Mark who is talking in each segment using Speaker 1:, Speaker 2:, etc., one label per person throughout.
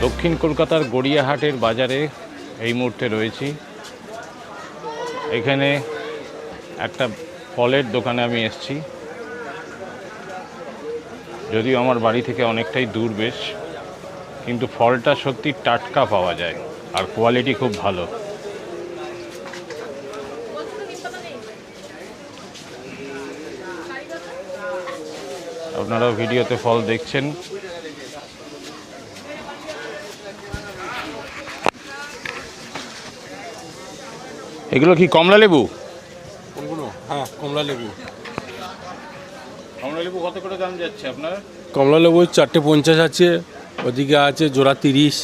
Speaker 1: দক্ষিণ কলকাতার গড়িয়াহাটের বাজারে এই মুহূর্তে রয়েছি। এখানে একটা ফলের দোকানে আমি এসেছি, যদিও আমার বাড়ি থেকে অনেকটাই দূর বেশ, কিন্তু ফলটা সত্যি টাটকা পাওয়া যায় আর কোয়ালিটি খুব ভালো। আপনারাও ভিডিওতে ফল দেখছেন। এগুলো কি কমলা লেবু?
Speaker 2: কোনগুলো? হ্যাঁ, কমলা লেবু।
Speaker 1: কমলা লেবু কত করে দাম যাচ্ছে আপনার?
Speaker 2: কমলা লেবু 4.50 আছে, ওদিকে আছে জোড়া 30।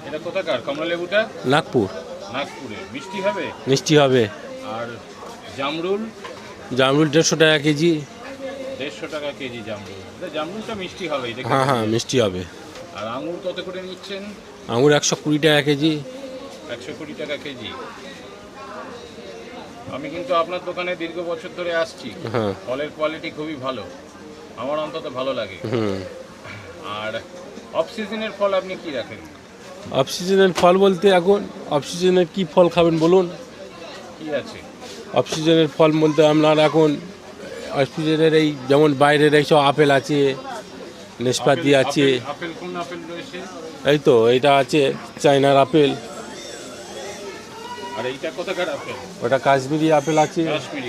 Speaker 1: এটা কোথাকার কমলা লেবুটা?
Speaker 2: নাগপুর।
Speaker 1: নাগপুরে। মিষ্টি হবে?
Speaker 2: মিষ্টি হবে।
Speaker 1: আর জামরুল?
Speaker 2: জামরুল 150 টাকা কেজি।
Speaker 1: 150 টাকা কেজি জামরুল। জামরুলটা মিষ্টি হবে?
Speaker 2: হ্যাঁ হ্যাঁ, মিষ্টি হবে।
Speaker 1: আর আঙুর কত করে নিচ্ছেন?
Speaker 2: আঙুর 120 টাকা কেজি।
Speaker 1: 120 টাকা কেজি। আমি কিন্তু আপনার দোকানে দীর্ঘ বছর ধরে আসছি।
Speaker 2: হ্যাঁ,
Speaker 1: ফলের কোয়ালিটি খুবই ভালো, আমার অন্তত ভালো লাগে। আর অফ সিজনের ফল আপনি কি রাখেন?
Speaker 2: অফ সিজনের ফল বলতে এখন অফ সিজনের কী ফল খাবেন বলুন?
Speaker 1: কি আছে
Speaker 2: অফ সিজনের ফল বলতে আপনার এখন অফ সিজনের এই যেমন বাইরের এইসব আপেল আছে, নেশপাতি আছে।
Speaker 1: আপেল কোন আপেল রয়েছে?
Speaker 2: এই তো এটা আছে চায়নার আপেল।
Speaker 1: আর এইটা কোথাকার আপেল?
Speaker 2: ওটা কাশ্মীরি আপেল আছে।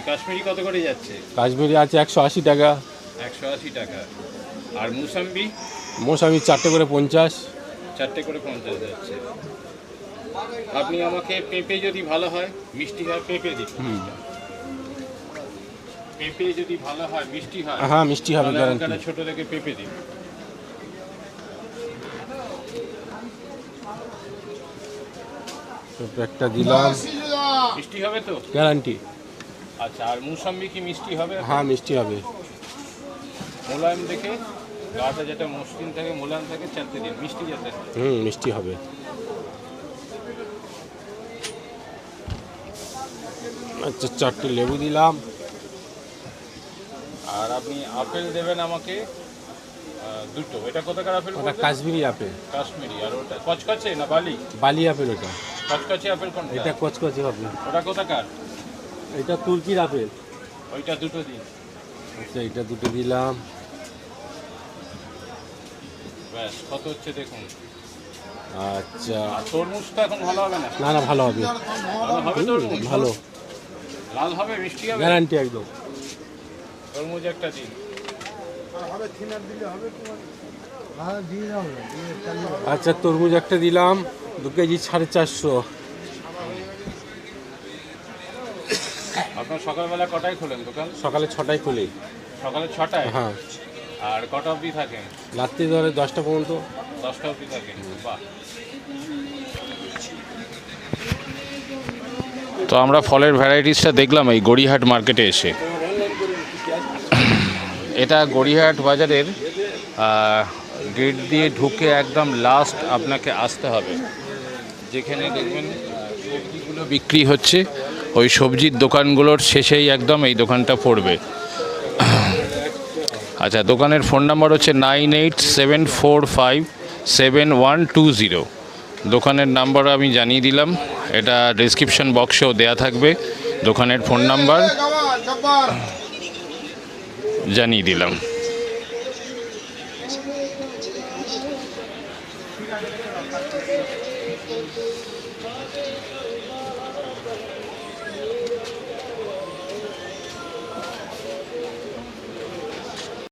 Speaker 1: কাশ্মীরি কত করে যাচ্ছে?
Speaker 2: কাশ্মীরি আছে 180 টাকা।
Speaker 1: 180 টাকা। আর মুসাম্বি?
Speaker 2: মৌসামি 4টে করে 50।
Speaker 1: 4টে করে 50 যাচ্ছে। আপনি আমাকে পেঁপে যদি ভালো হয় মিষ্টি হয় পেঁপে দিন। পেঁপে যদি ভালো হয় মিষ্টি হয়,
Speaker 2: হ্যাঁ মিষ্টি হবে গ্যারান্টি।
Speaker 1: ছোট থেকে পেঁপে দিন।
Speaker 2: একটা দিলাম,
Speaker 1: মিষ্টি হবে তো
Speaker 2: গ্যারান্টি।
Speaker 1: আচ্ছা, আর মুসাম্বি কি মিষ্টি হবে?
Speaker 2: হ্যাঁ মিষ্টি হবে।
Speaker 1: মোলায়েম দেখে, গাটা যেটা মসৃণ থাকে মোলায়েম থাকে, 4টে দিন, মিষ্টি যাতে।
Speaker 2: মিষ্টি হবে। আচ্ছা 4টে লেবু দিলাম।
Speaker 1: আর আপনি আপেল দেবেন আমাকে দুটো। এটা কোথাকার আপেল?
Speaker 2: ওটা কাশ্মীরি আপেল।
Speaker 1: কাশ্মীরি। আর ওটা কচকচে না বালি?
Speaker 2: বালি আপেল ওটা।
Speaker 1: কচকচে আপেল কোনটা?
Speaker 2: এটা কচকচে হবে।
Speaker 1: ওটা কোথাকার?
Speaker 2: এটা তুর্কির আপেল।
Speaker 1: ওইটা দুটো দিন।
Speaker 2: আচ্ছা এটা দুটো দিলাম।
Speaker 1: ব্যাস, কত হচ্ছে দেখুন।
Speaker 2: আচ্ছা,
Speaker 1: আর তরমুজটা এখন ভালো হবে না?
Speaker 2: না না ভালো হবে।
Speaker 1: ভালো হবে তরমুজ?
Speaker 2: ভালো,
Speaker 1: লাল হবে, মিষ্টি হবে,
Speaker 2: গ্যারান্টি একদম।
Speaker 1: তরমুজ একটা দিন।
Speaker 2: আচ্ছা তরমুজ একটা দিলাম, 2 কেজি 450।
Speaker 1: আপনার সকালবেলা কটায় খোলেন দোকান?
Speaker 2: সকালে 6টায় খুলি।
Speaker 1: সকালে 6টায়?
Speaker 2: হ্যাঁ।
Speaker 1: আর কটা অবধি থাকেন?
Speaker 2: রাত্রি ধরে 10টা পর্যন্ত।
Speaker 1: 10টা অবধি থাকেন। বাহ। তো আমরা ফলের ভ্যারাইটিসটা দেখলাম এই গড়িয়াহাট মার্কেটে এসে। এটা গড়িয়াহাট বাজারের গেট দিয়ে ঢুকে একদম লাস্ট আপনাকে আসতে হবে, যেখানে দেখবেন সবজিগুলো বিক্রি হচ্ছে। ওই সবজির দোকানগুলোর শেষেই একদম এই দোকানটা পড়বে। আচ্ছা, দোকানের ফোন নাম্বার হচ্ছে 9874571220। দোকানের নাম্বার আমি জানিয়ে দিলাম, এটা ডেসক্রিপশন বক্সেও দেয়া থাকবে। দোকানের ফোন নাম্বার জানিয়ে দিলাম।